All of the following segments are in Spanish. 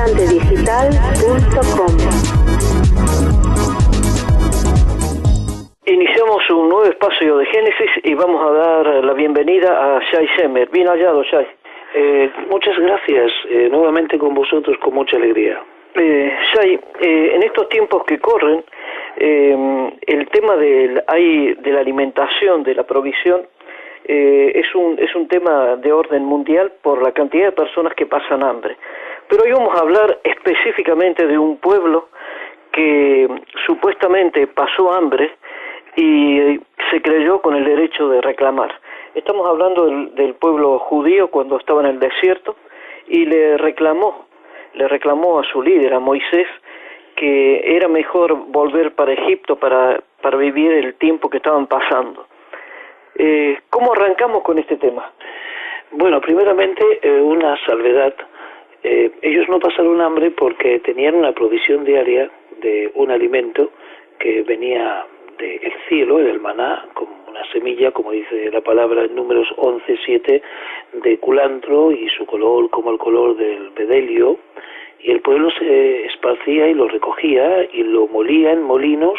instantedigital.com. Iniciamos un nuevo espacio de Génesis y vamos a dar la bienvenida a Shai Shemer. Bien hallado, Shai. Muchas gracias, nuevamente con vosotros con mucha alegría. Shai, en estos tiempos que corren, el tema de la alimentación, de la provisión, es un tema de orden mundial por la cantidad de personas que pasan hambre. Pero hoy vamos a hablar específicamente de un pueblo que supuestamente pasó hambre y se creyó con el derecho de reclamar. Estamos hablando del pueblo judío cuando estaba en el desierto y le reclamó a su líder, a Moisés, que era mejor volver para Egipto para vivir el tiempo que estaban pasando. ¿Cómo arrancamos con este tema? Bueno, primeramente una salvedad. Ellos no pasaron hambre porque tenían una provisión diaria de un alimento que venía del cielo, del maná, como una semilla, como dice la palabra en Números 11:7, de culantro y su color como el color del bedelio, y el pueblo se esparcía y lo recogía y lo molía en molinos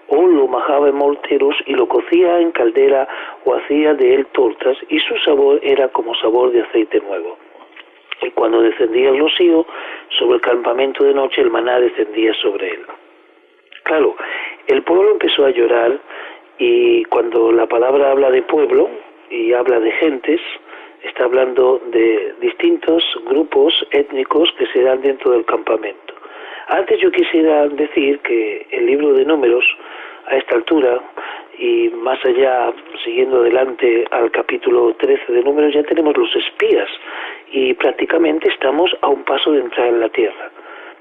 o lo majaba en morteros y lo cocía en caldera o hacía de él tortas, y su sabor era como sabor de aceite nuevo. Y cuando descendía el rocío sobre el campamento de noche, el maná descendía sobre él. Claro, el pueblo empezó a llorar, y cuando la palabra habla de pueblo y habla de gentes, está hablando de distintos grupos étnicos que se dan dentro del campamento. Antes yo quisiera decir que el libro de Números, a esta altura, y más allá, siguiendo adelante al capítulo 13 de Números, ya tenemos los espías, y prácticamente estamos a un paso de entrar en la tierra.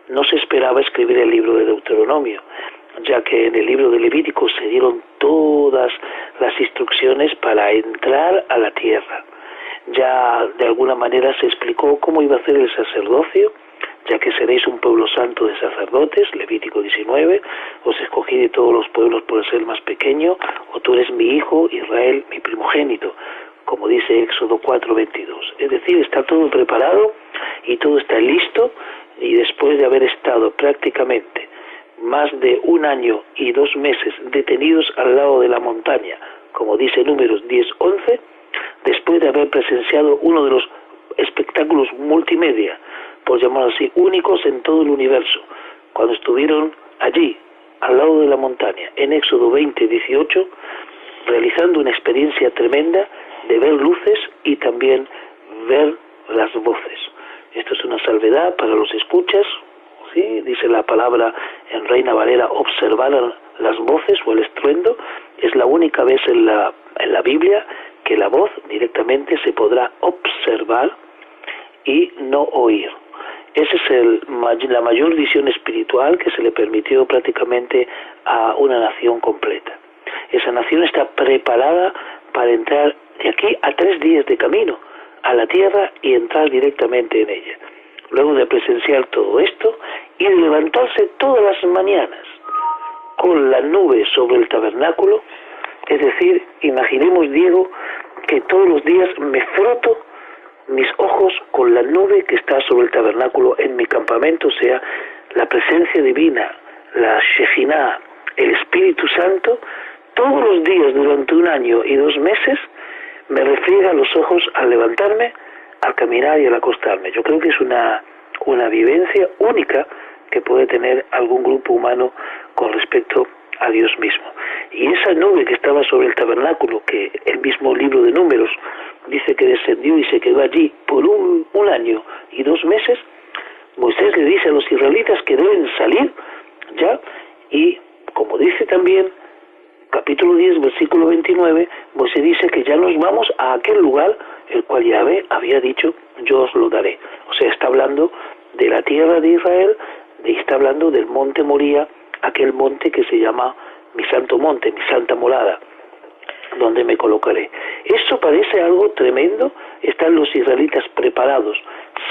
No se esperaba escribir el libro de Deuteronomio, ya que en el libro de Levítico se dieron todas las instrucciones para entrar a la tierra. Ya de alguna manera se explicó cómo iba a ser el sacerdocio, ya que seréis un pueblo santo de sacerdotes, Levítico 19, os escogí de todos los pueblos por ser el más pequeño, o tú eres mi hijo, Israel, mi primogénito, como dice Éxodo 4:22. Es decir, está todo preparado y todo está listo, y después de haber estado prácticamente más de 1 año y 2 meses detenidos al lado de la montaña, como dice Números 10:11, después de haber presenciado uno de los espectáculos multimedia, por llamarlo así, únicos en todo el universo, cuando estuvieron allí, al lado de la montaña, en Éxodo 20:18, realizando una experiencia tremenda de ver luces y también ver las voces. Esto es una salvedad para los escuchas, ¿sí? Dice la palabra en Reina Valera, observar las voces o el estruendo. Es la única vez en la Biblia que la voz directamente se podrá observar y no oír. Esa es la mayor visión espiritual que se le permitió prácticamente a una nación completa. Esa nación está preparada para entrar de aquí a 3 días de camino a la tierra y entrar directamente en ella. Luego de presenciar todo esto y de levantarse todas las mañanas con la nube sobre el tabernáculo, es decir, imaginemos, Diego, que todos los días me froto mis ojos con la nube que está sobre el tabernáculo en mi campamento, o sea, la presencia divina, la Shekinah, el Espíritu Santo, todos los días durante 1 año y 2 meses me refriega los ojos al levantarme, al caminar y al acostarme. Yo creo que es una vivencia única que puede tener algún grupo humano con respecto a Dios mismo. Y esa nube que estaba sobre el tabernáculo, que el mismo libro de Números dice que descendió y se quedó allí por un año y 2 meses, Moisés le dice a los israelitas que deben salir ya, y como dice también capítulo 10, versículo 29, Moisés dice que ya nos vamos a aquel lugar el cual Yahvé había dicho, yo os lo daré. O sea, está hablando de la tierra de Israel, y está hablando del monte Moría, aquel monte que se llama mi santo monte, mi santa morada, donde me colocaré. Esto parece algo tremendo. Están los israelitas preparados,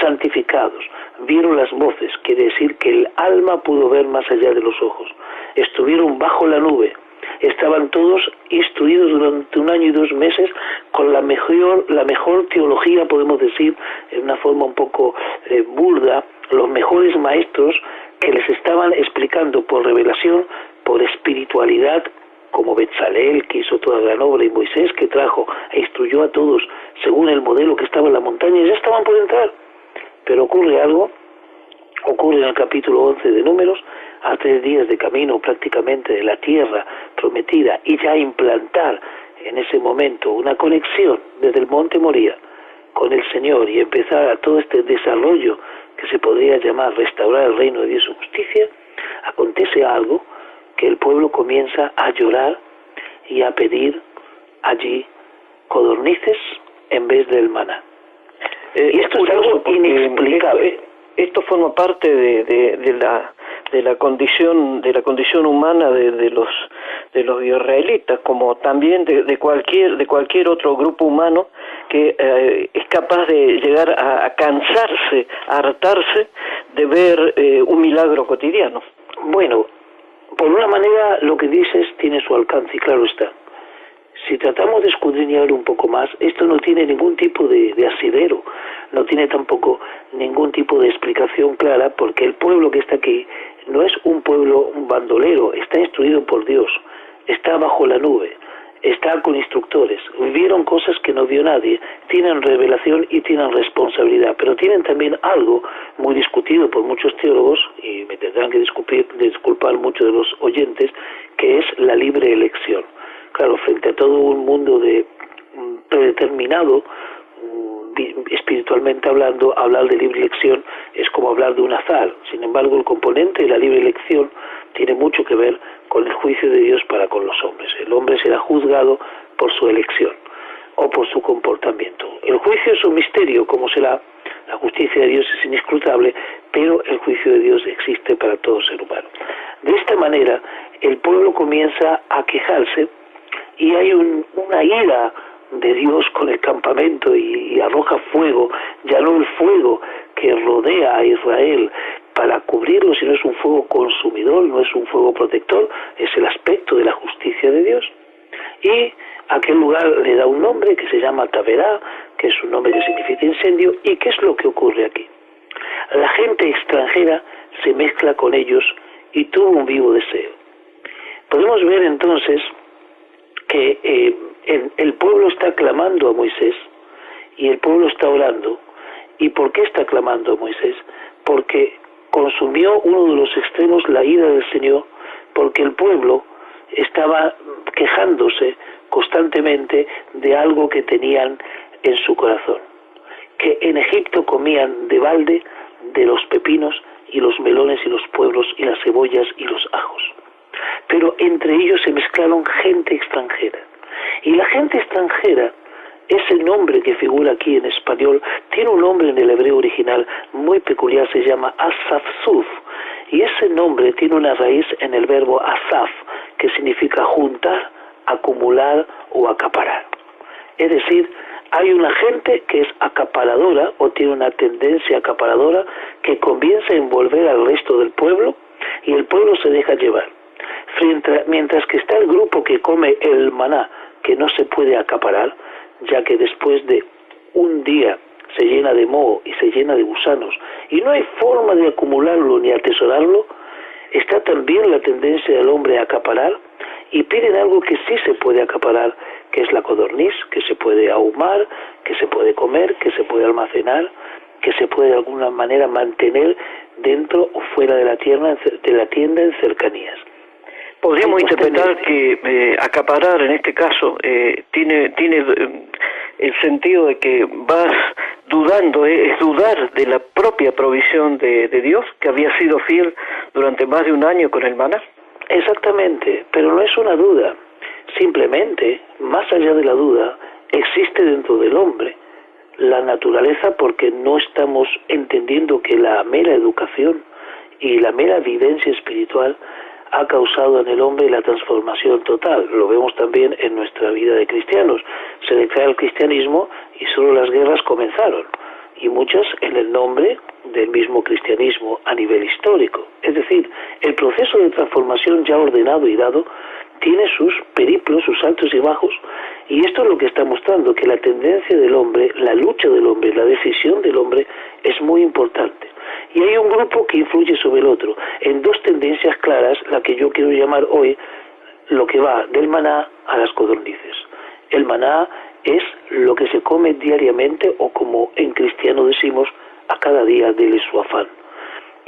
santificados, vieron las voces, quiere decir que el alma pudo ver más allá de los ojos, estuvieron bajo la nube, estaban todos instruidos durante 1 año y 2 meses con la mejor teología, podemos decir, en una forma un poco burda, los mejores maestros que les estaban explicando por revelación, por espiritualidad, como Betzalel, que hizo toda gran obra, y Moisés, que trajo e instruyó a todos según el modelo que estaba en la montaña, ya estaban por entrar. Pero ocurre algo, ocurre en el capítulo 11 de Números, a 3 días de camino prácticamente de la tierra prometida, y ya implantar en ese momento una conexión desde el monte Moría con el Señor y empezar a todo este desarrollo que se podría llamar restaurar el reino de Dios y su justicia, acontece algo que el pueblo comienza a llorar y a pedir allí codornices en vez del maná. Y esto es algo inexplicable. Esto forma parte de la condición humana de los israelitas, como también de cualquier otro grupo humano que es capaz de llegar a cansarse, a hartarse de ver un milagro cotidiano. Bueno, por una manera lo que dices tiene su alcance, y claro está. Si tratamos de escudriñar un poco más, esto no tiene ningún tipo de asidero, no tiene tampoco ningún tipo de explicación clara, porque el pueblo que está aquí no es un pueblo bandolero, está instruido por Dios, está bajo la nube, está con instructores, vieron cosas que no vio nadie, tienen revelación y tienen responsabilidad, pero tienen también algo muy discutido por muchos teólogos, y me tendrán que disculpar muchos de los oyentes, que es la libre elección. Claro, frente a todo un mundo predeterminado, espiritualmente hablando, hablar de libre elección es como hablar de un azar. Sin embargo, el componente de la libre elección tiene mucho que ver con el juicio de Dios para con los hombres. El hombre será juzgado por su elección o por su comportamiento. El juicio es un misterio, como será. La justicia de Dios es inescrutable, pero el juicio de Dios existe para todo ser humano. De esta manera, el pueblo comienza a quejarse y hay una ira de Dios con el campamento y arroja fuego, ya no el fuego que rodea a Israel para cubrirlo, sino es un fuego consumidor, no es un fuego protector, es el aspecto de la justicia de Dios. Y a aquel lugar le da un nombre que se llama Taberá, que es un nombre que significa incendio. ¿Y qué es lo que ocurre aquí? La gente extranjera se mezcla con ellos y tuvo un vivo deseo. Podemos ver entonces que el pueblo está clamando a Moisés y el pueblo está orando. ¿Y por qué está clamando a Moisés? Porque consumió uno de los extremos la ira del Señor, porque el pueblo estaba quejándose constantemente de algo que tenían en su corazón, que en Egipto comían de balde de los pepinos y los melones y los pueblos y las cebollas y los ajos. Pero entre ellos se mezclaron gente extranjera. Y la gente extranjera, ese nombre que figura aquí en español, tiene un nombre en el hebreo original muy peculiar, se llama Asafzuf. Y ese nombre tiene una raíz en el verbo asaf, que significa juntar, acumular o acaparar. Es decir, hay una gente que es acaparadora o tiene una tendencia acaparadora que comienza a envolver al resto del pueblo y el pueblo se deja llevar. Mientras que está el grupo que come el maná, que no se puede acaparar, ya que después de un día se llena de moho y se llena de gusanos, y no hay forma de acumularlo ni atesorarlo, está también la tendencia del hombre a acaparar, y piden algo que sí se puede acaparar, que es la codorniz, que se puede ahumar, que se puede comer, que se puede almacenar, que se puede de alguna manera mantener dentro o fuera de la tienda en cercanías. Podríamos interpretar que acaparar en este caso tiene el sentido de que vas dudando, es dudar de la propia provisión de Dios, que había sido fiel durante más de un año con el maná. Exactamente, pero no es una duda. Simplemente, más allá de la duda, existe dentro del hombre la naturaleza, porque no estamos entendiendo que la mera educación y la mera vivencia espiritual ha causado en el hombre la transformación total. Lo vemos también en nuestra vida de cristianos. Se declara el cristianismo y solo las guerras comenzaron, y muchas en el nombre del mismo cristianismo a nivel histórico. Es decir, el proceso de transformación ya ordenado y dado tiene sus periplos, sus altos y bajos, y esto es lo que está mostrando, que la tendencia del hombre, la lucha del hombre, la decisión del hombre es muy importante. Y hay un grupo que influye sobre el otro, en dos tendencias claras, la que yo quiero llamar hoy lo que va del maná a las codornices. El maná es lo que se come diariamente, o como en cristiano decimos, a cada día dele su afán.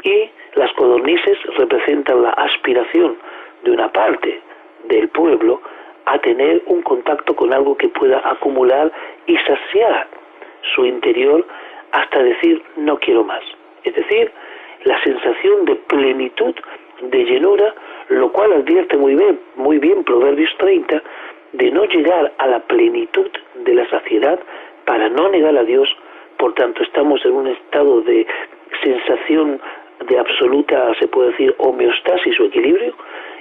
Y las codornices representan la aspiración de una parte del pueblo a tener un contacto con algo que pueda acumular y saciar su interior hasta decir no quiero más. Es decir, la sensación de plenitud, de llenura, lo cual advierte muy bien Proverbios 30, de no llegar a la plenitud de la saciedad para no negar a Dios. Por tanto, estamos en un estado de sensación de absoluta, se puede decir, homeostasis o equilibrio,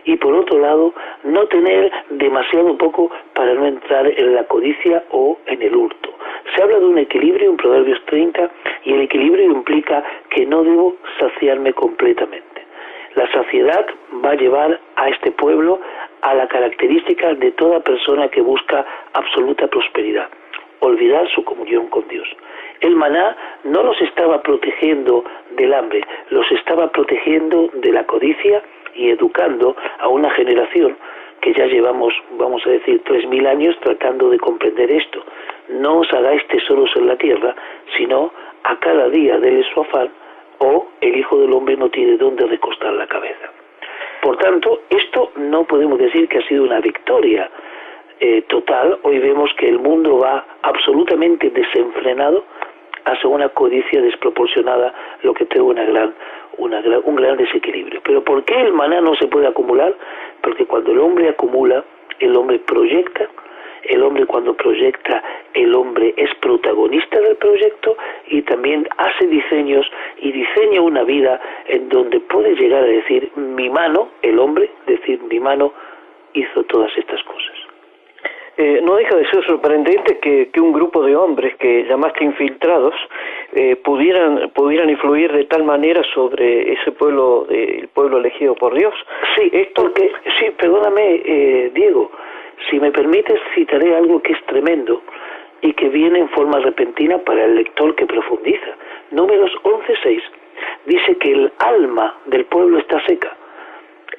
y por otro lado, no tener demasiado poco para no entrar en la codicia o en el hurto. Se habla de un equilibrio en Proverbios 30, y el equilibrio implica que no debo saciarme completamente. La saciedad va a llevar a este pueblo a la característica de toda persona que busca absoluta prosperidad: olvidar su comunión con Dios. El maná no los estaba protegiendo del hambre, los estaba protegiendo de la codicia y educando a una generación que ya llevamos, vamos a decir, 3000 años tratando de comprender esto. No os hagáis tesoros en la tierra, sino a cada día dele su afán, o el Hijo del Hombre no tiene dónde recostar la cabeza. Por tanto, esto no podemos decir que ha sido una victoria total. Hoy vemos que el mundo va absolutamente desenfrenado hacia una codicia desproporcionada, lo que trae un gran desequilibrio. Pero ¿por qué el maná no se puede acumular? Porque cuando el hombre acumula, el hombre proyecta. El hombre, cuando proyecta, el hombre es protagonista del proyecto, y también hace diseños y diseña una vida en donde puede llegar a decir mi mano, el hombre, decir mi mano hizo todas estas cosas. No deja de ser sorprendente que un grupo de hombres que llamaste infiltrados pudieran influir de tal manera sobre ese pueblo, el pueblo elegido por Dios. Sí, perdóname, Diego, si me permites citaré algo que es tremendo y que viene en forma repentina para el lector que profundiza. Números 11:6 dice que el alma del pueblo está seca.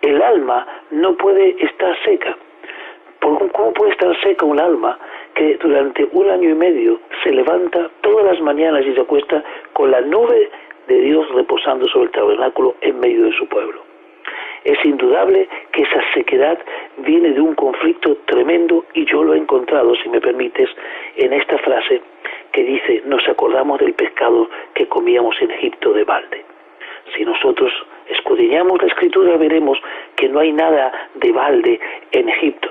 El alma no puede estar seca. ¿Cómo puede estar seca un alma que durante 1 año y medio se levanta todas las mañanas y se acuesta con la nube de Dios reposando sobre el tabernáculo en medio de su pueblo? Es indudable que esa sequedad viene de un conflicto tremendo, y yo lo he encontrado, si me permites, en esta frase que dice: nos acordamos del pescado que comíamos en Egipto de balde. Si nosotros escudriñamos la Escritura, veremos que no hay nada de balde en Egipto.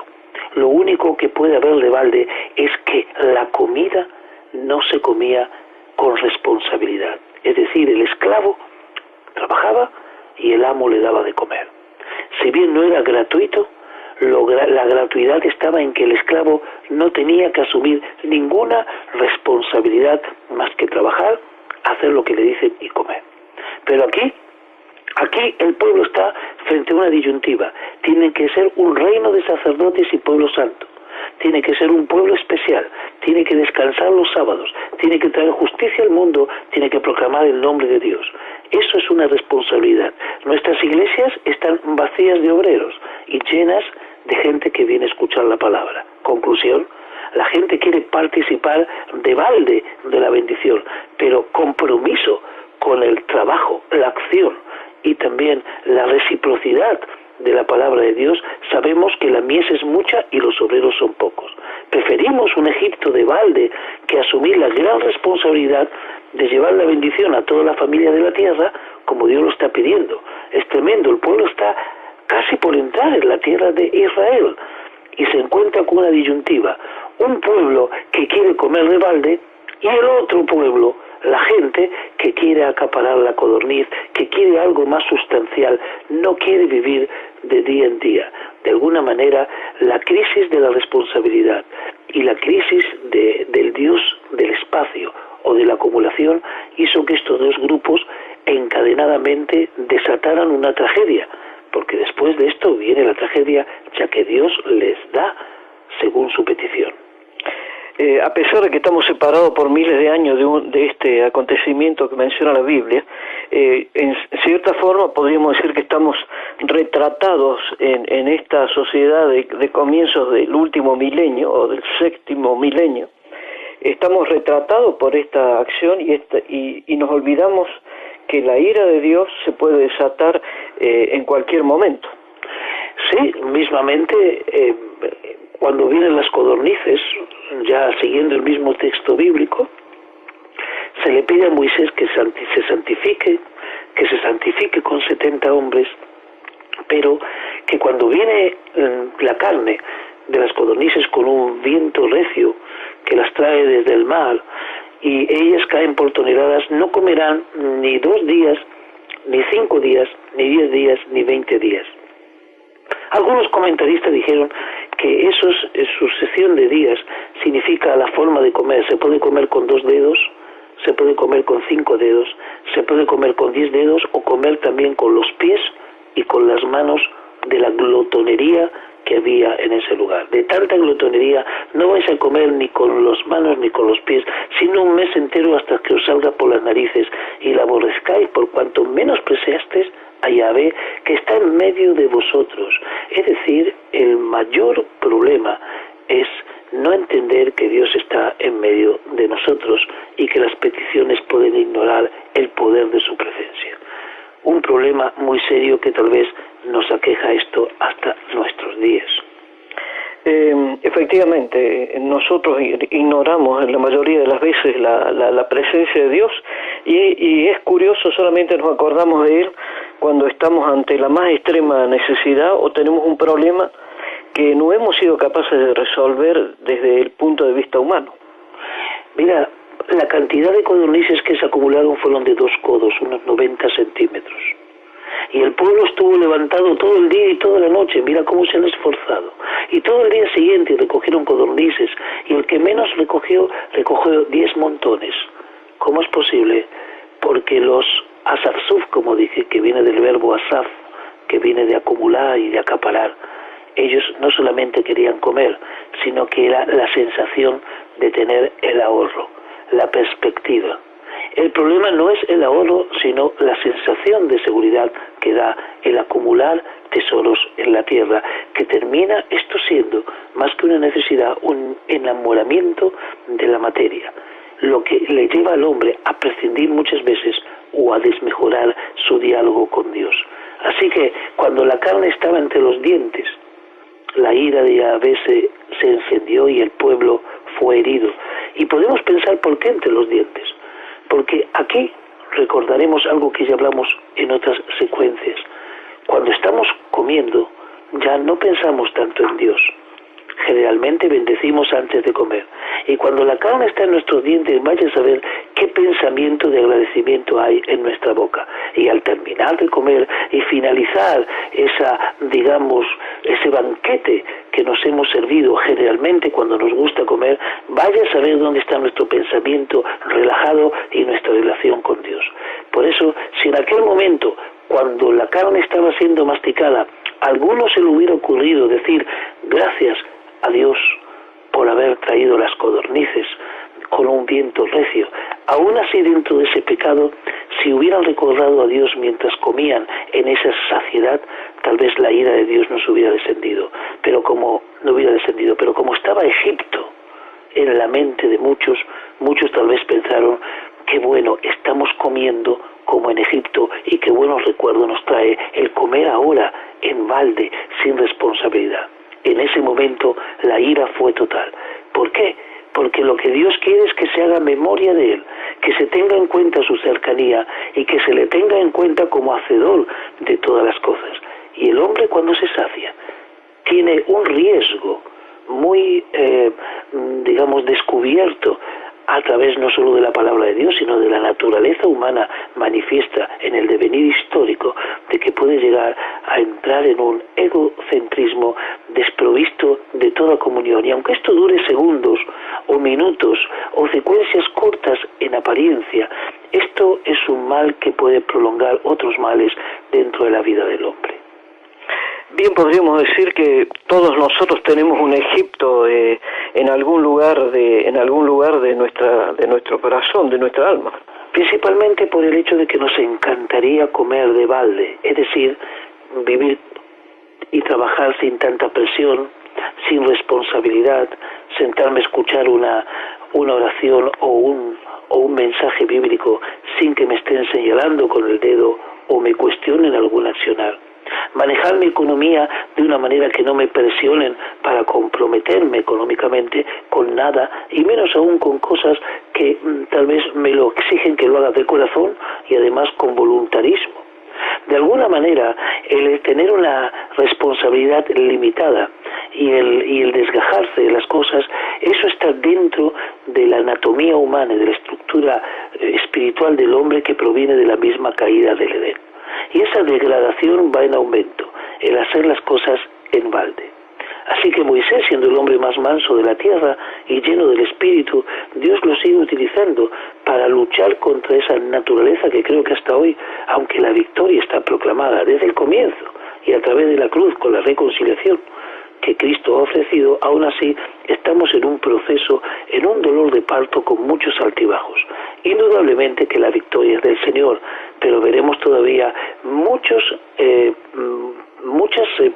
Lo único que puede haber de balde es que la comida no se comía con responsabilidad. Es decir, el esclavo trabajaba y el amo le daba de comer. Si bien no era gratuito, la gratuidad estaba en que el esclavo no tenía que asumir ninguna responsabilidad más que trabajar, hacer lo que le dicen y comer. Pero aquí el pueblo está frente a una disyuntiva. Tiene que ser un reino de sacerdotes y pueblo santo. Tiene que ser un pueblo especial. Tiene que descansar los sábados. Tiene que traer justicia al mundo. Tiene que proclamar el nombre de Dios. Eso es una responsabilidad. Nuestras iglesias están vacías de obreros y llenas de gente que viene a escuchar la palabra. Conclusión: la gente quiere participar de balde de la bendición, pero compromiso con el trabajo, la acción y también la reciprocidad de la palabra de Dios. Sabemos que la mies es mucha y los obreros son pocos. Preferimos un Egipto de balde que asumir la gran responsabilidad de llevar la bendición a toda la familia de la tierra, como Dios lo está pidiendo. Es tremendo, el pueblo está casi por entrar en la tierra de Israel y se encuentra con una disyuntiva: un pueblo que quiere comer de balde y el otro pueblo, la gente que quiere acaparar la codorniz, que quiere algo más sustancial, no quiere vivir de día en día. De alguna manera, la crisis de la responsabilidad y la crisis del Dios del espacio o de la acumulación hizo que estos dos grupos encadenadamente desataran una tragedia, porque después de esto viene la tragedia, ya que Dios les da según su petición. A pesar de que estamos separados por miles de años de este acontecimiento que menciona la Biblia, en cierta forma podríamos decir que estamos retratados en esta sociedad de comienzos del último milenio o del séptimo milenio. Estamos retratados por esta acción y nos olvidamos que la ira de Dios se puede desatar en cualquier momento. Sí, mismamente, cuando vienen las codornices, ya siguiendo el mismo texto bíblico, se le pide a Moisés que se santifique con 70 hombres, pero que cuando viene la carne de las codornices con un viento recio que las trae desde el mar y ellas caen por toneladas, no comerán ni 2 días, ni 5 días, ni 10 días, ni 20 días. Algunos comentaristas dijeron que sucesión de días significa la forma de comer. Se puede comer con 2 dedos, se puede comer con 5 dedos, se puede comer con 10 dedos o comer también con los pies y con las manos, de la glotonería que había en ese lugar. De tanta glotonería no vais a comer ni con las manos ni con los pies, sino un mes entero hasta que os salga por las narices y la aborrezcáis, por cuanto menos preciastes a Yahvé que está en medio de vosotros. Es decir, el mayor problema es no entender que Dios está en medio de nosotros y que las peticiones pueden ignorar el poder de su presencia. Un problema muy serio que tal vez nos aqueja esto hasta nuestros días. Efectivamente, nosotros ignoramos en la mayoría de las veces la presencia de Dios y es curioso, solamente nos acordamos de Él cuando estamos ante la más extrema necesidad o tenemos un problema que no hemos sido capaces de resolver desde el punto de vista humano. Mira, la cantidad de codornices que se acumularon fueron de 2 codos, unos 90 centímetros. Y el pueblo estuvo levantado todo el día y toda la noche, mira cómo se han esforzado. Y todo el día siguiente recogieron codornices, y el que menos recogió 10 montones. ¿Cómo es posible? Porque los asafsuf, como dije, que viene del verbo asaf, que viene de acumular y de acaparar, ellos no solamente querían comer, sino que era la sensación de tener el ahorro, la perspectiva. El problema no es el ahorro, sino la sensación de seguridad que da el acumular tesoros en la tierra, que termina esto siendo más que una necesidad, un enamoramiento de la materia, lo que le lleva al hombre a prescindir muchas veces o a desmejorar su diálogo con Dios. Así que cuando la carne estaba entre los dientes, la ira de Yahvé se encendió y el pueblo fue herido. Y podemos pensar por qué entre los dientes. Porque aquí recordaremos algo que ya hablamos en otras secuencias. Cuando estamos comiendo, ya no pensamos tanto en Dios. Generalmente bendecimos antes de comer. Y cuando la carne está en nuestros dientes, vaya a saber qué pensamiento de agradecimiento hay en nuestra boca. Y al terminar de comer y finalizar ese banquete que nos hemos servido generalmente cuando nos gusta comer, vaya a saber dónde está nuestro pensamiento relajado y nuestra relación con Dios. Por eso, si en aquel momento, cuando la carne estaba siendo masticada, a alguno se le hubiera ocurrido decir gracias a Dios por haber traído las codornices con un viento recio, aún así dentro de ese pecado, si hubieran recordado a Dios mientras comían en esa saciedad, tal vez la ira de Dios no hubiera descendido, pero como estaba Egipto en la mente de muchos tal vez pensaron, qué bueno, estamos comiendo como en Egipto y qué buenos recuerdos nos trae el comer ahora en balde, sin responsabilidad. En ese momento la ira fue total. ¿Por qué? Porque lo que Dios quiere es que se haga memoria de Él, que se tenga en cuenta su cercanía y que se le tenga en cuenta como hacedor de todas las cosas. Y el hombre, cuando se sacia, tiene un riesgo muy, descubierto a través no solo de la palabra de Dios, sino de la naturaleza humana manifiesta en el devenir histórico, de que puede llegar a entrar en un egocentrismo desprovisto de toda comunión. Y aunque esto dure segundos o minutos o secuencias cortas en apariencia, esto es un mal que puede prolongar otros males dentro de la vida del hombre. Bien, podríamos decir que todos nosotros tenemos un Egipto en algún lugar de nuestro corazón, de nuestra alma. Principalmente por el hecho de que nos encantaría comer de balde, es decir, vivir y trabajar sin tanta presión, sin responsabilidad, sentarme a escuchar una oración o un mensaje bíblico sin que me estén señalando con el dedo o me cuestionen algún accionar. Manejar mi economía de una manera que no me presionen para comprometerme económicamente con nada, y menos aún con cosas que tal vez me lo exigen que lo haga de corazón y además con voluntarismo. De alguna manera, el tener una responsabilidad limitada y el desgajarse de las cosas, eso está dentro de la anatomía humana y de la estructura espiritual del hombre que proviene de la misma caída del Edén. Y esa degradación va en aumento, el hacer las cosas en balde. Así que Moisés, siendo el hombre más manso de la tierra y lleno del Espíritu, Dios lo sigue utilizando para luchar contra esa naturaleza que creo que hasta hoy, aunque la victoria está proclamada desde el comienzo y a través de la cruz con la reconciliación que Cristo ha ofrecido, aún así estamos en un proceso, en un dolor de parto con muchos altibajos. Indudablemente que la victoria es del Señor, pero veremos todavía muchas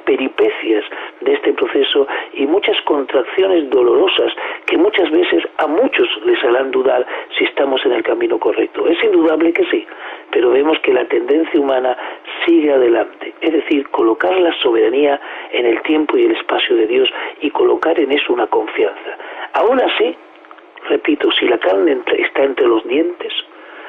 peripecias de este proceso y muchas contracciones dolorosas que muchas veces a muchos les harán dudar si estamos en el camino correcto. Es indudable que sí, pero vemos que la tendencia humana sigue adelante, es decir, colocar la soberanía en el tiempo y el espacio de Dios y colocar en eso una confianza. Aún así, repito, si la carne está entre los dientes,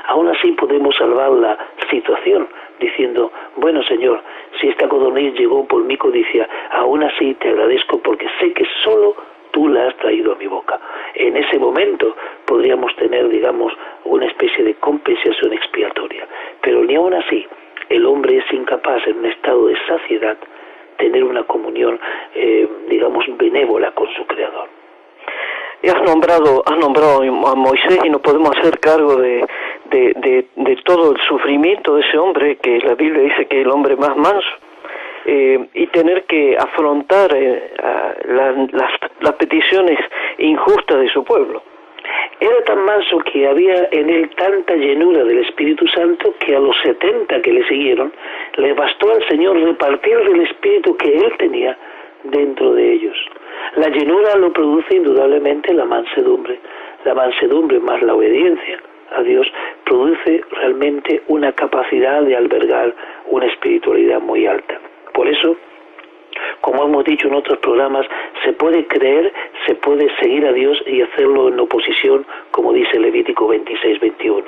aún así podemos salvar la situación diciendo, bueno Señor, si esta codorniz llegó por mi codicia, aún así te agradezco porque sé que solo tú la has traído a mi boca. En ese momento podríamos tener, digamos, una especie de compensación expiatoria, pero ni aún así el hombre es incapaz en un estado de saciedad tener una comunión, digamos, benévola con su Creador. Has nombrado a Moisés y nos podemos hacer cargo de todo el sufrimiento de ese hombre, que la Biblia dice que es el hombre más manso, y tener que afrontar las peticiones injustas de su pueblo. Era tan manso que había en él tanta llenura del Espíritu Santo que a los 70 que le siguieron le bastó al Señor repartir del Espíritu que él tenía dentro de ellos. La llenura lo produce indudablemente la mansedumbre más la obediencia a Dios produce realmente una capacidad de albergar una espiritualidad muy alta. Por eso, como hemos dicho en otros programas, se puede creer, se puede seguir a Dios y hacerlo en oposición, como dice Levítico 26-21.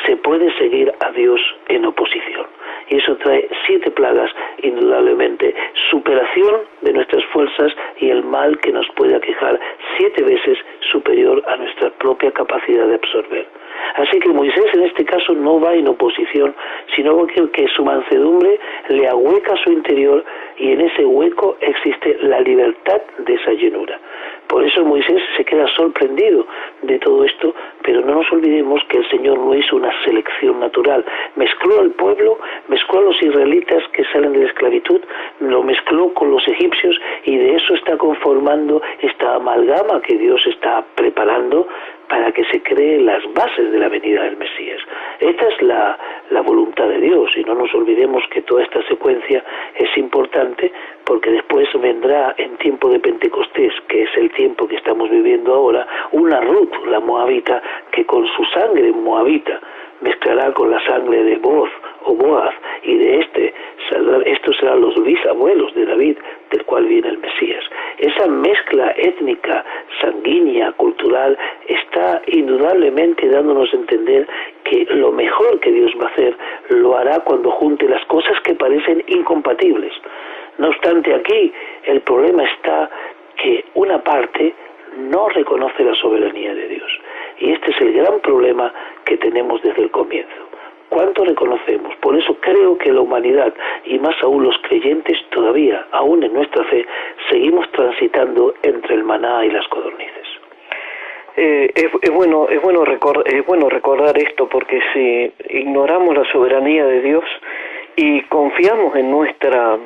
Se puede seguir a Dios en oposición. Y eso trae 7 plagas, indudablemente, superación de nuestras fuerzas y el mal que nos puede aquejar 7 veces superior a nuestra propia capacidad de absorber. Así que Moisés en este caso no va en oposición, sino que su mansedumbre le ahueca su interior y en ese hueco existe la libertad de esa llenura. Por eso Moisés se queda sorprendido de todo esto, pero no nos olvidemos que el Señor no hizo una selección natural. Mezcló al pueblo, mezcló a los israelitas que salen de la esclavitud, lo mezcló con los egipcios y de eso está conformando esta amalgama que Dios está preparando para que se creen las bases de la venida del Mesías. Esta es la voluntad de Dios y no nos olvidemos que toda esta secuencia es importante porque después vendrá en tiempo de Pentecostés, que es el tiempo que estamos viviendo ahora, una Ruth, la moabita, que con su sangre moabita mezclará con la sangre de Boaz y de estos serán los bisabuelos de David, del cual viene el Mesías. Esa mezcla étnica, sanguínea, cultural, está indudablemente dándonos a entender que lo mejor que Dios va a hacer lo hará cuando junte las cosas que parecen incompatibles. No obstante, aquí el problema está que una parte no reconoce la soberanía de Dios. Y este es el gran problema que tenemos desde el comienzo. ¿Cuánto reconocemos? Por eso creo que la humanidad, y más aún los creyentes todavía, aún en nuestra fe, seguimos transitando entre el maná y las codornices. Es bueno recordar esto, porque si ignoramos la soberanía de Dios y confiamos en nuestra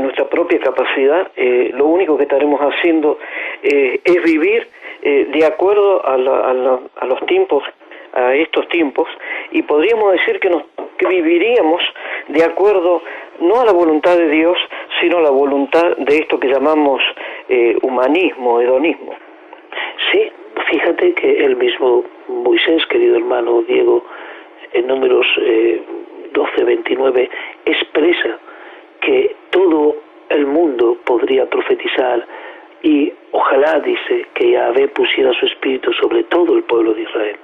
nuestra propia capacidad, lo único que estaremos haciendo es vivir de acuerdo a los tiempos, a estos tiempos, y podríamos decir que viviríamos de acuerdo no a la voluntad de Dios, sino a la voluntad de esto que llamamos humanismo, hedonismo. Sí, fíjate que el mismo Moisés, querido hermano Diego, en Números 12:29, expresa que todo el mundo podría profetizar y ojalá, dice, que Yahvé pusiera su espíritu sobre todo el pueblo de Israel.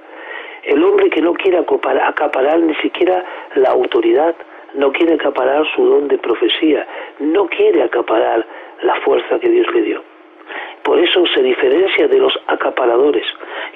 El hombre que no quiere acaparar ni siquiera la autoridad, no quiere acaparar su don de profecía, no quiere acaparar la fuerza que Dios le dio. Por eso se diferencia de los acaparadores,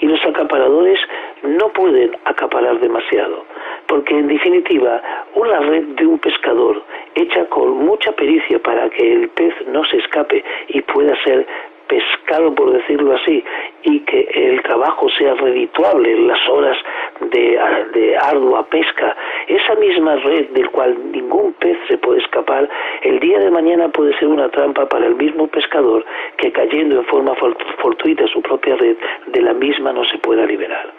y los acaparadores no pueden acaparar demasiado, porque en definitiva una red de un pescador hecha con mucha pericia para que el pez no se escape y pueda ser pescado, por decirlo así, y que el trabajo sea redituable en las horas de ardua pesca, esa misma red del cual ningún pez se puede escapar, el día de mañana puede ser una trampa para el mismo pescador que, cayendo en forma fortuita su propia red, de la misma no se pueda liberar.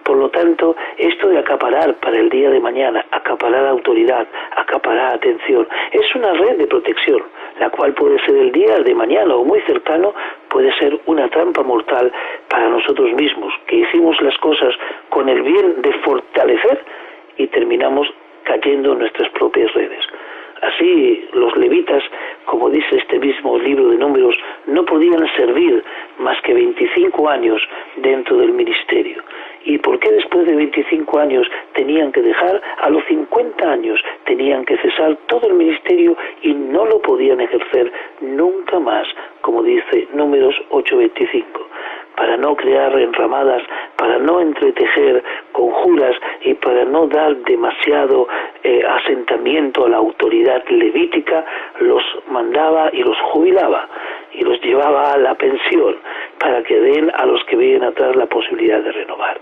Por lo tanto, esto de acaparar para el día de mañana, acaparar autoridad, acaparar atención, es una red de protección, la cual puede ser el día de mañana o muy cercano, puede ser una trampa mortal para nosotros mismos, que hicimos las cosas con el bien de fortalecer y terminamos cayendo en nuestras propias redes. Así, los levitas, como dice este mismo libro de Números, no podían servir más que 25 años dentro del ministerio. ¿Y por qué después de 25 años tenían que dejar? A los 50 años tenían que cesar todo el ministerio y no lo podían ejercer nunca más, como dice Números 8:25. Para no crear enramadas, para no entretejer conjuras y para no dar demasiado asentamiento a la autoridad levítica, los mandaba y los jubilaba y los llevaba a la pensión para que den a los que vienen atrás la posibilidad de renovar.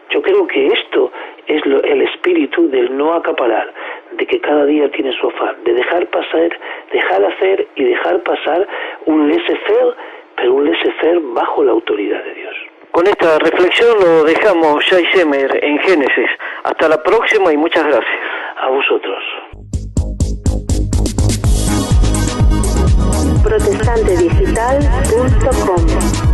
Yo creo que esto es el espíritu del no acaparar, de que cada día tiene su afán, de dejar pasar, dejar hacer y dejar pasar un laissez-faire, pero un laissez-faire bajo la autoridad de Dios. Con esta reflexión lo dejamos, Shai Semer, en Génesis. Hasta la próxima y muchas gracias. A vosotros. protestantedigital.com